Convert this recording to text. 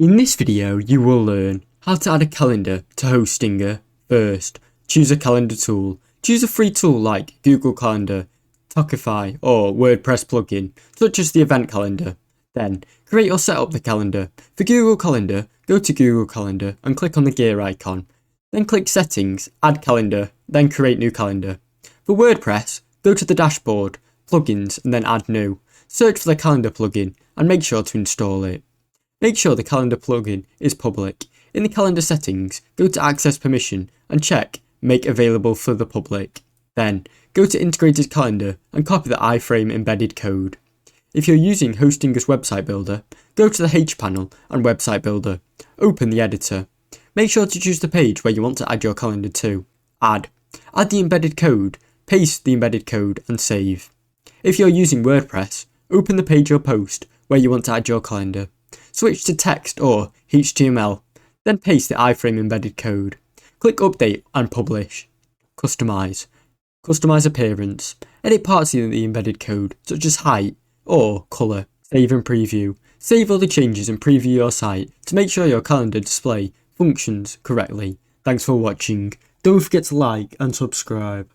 In this video, you will learn how to add a calendar to Hostinger. First, choose a calendar tool. Choose a free tool like Google Calendar, Talkify, or WordPress plugin, such as the event calendar. Then, create or set up the calendar. For Google Calendar, go to Google Calendar and click on the gear icon. Then click Settings, Add Calendar, then Create New Calendar. For WordPress, go to the dashboard, Plugins, and then Add New. Search for the calendar plugin and make sure to install it. Make sure the calendar plugin is public. In the calendar settings, go to Access Permission and check Make Available for the Public. Then, go to Integrated Calendar and copy the iframe embedded code. If you're using Hostinger's website builder, go to the H panel and Website Builder. Open the editor. Make sure to choose the page where you want to add your calendar to. Add the embedded code, paste the embedded code and save. If you're using WordPress, open the page or post where you want to add your calendar. Switch to text or HTML, then paste the iframe embedded code. Click Update and Publish. Customize. Customize appearance. Edit parts of the embedded code, such as height or colour. Save and preview. Save all the changes and preview your site to make sure your calendar display functions correctly. Thanks for watching. Don't forget to like and subscribe.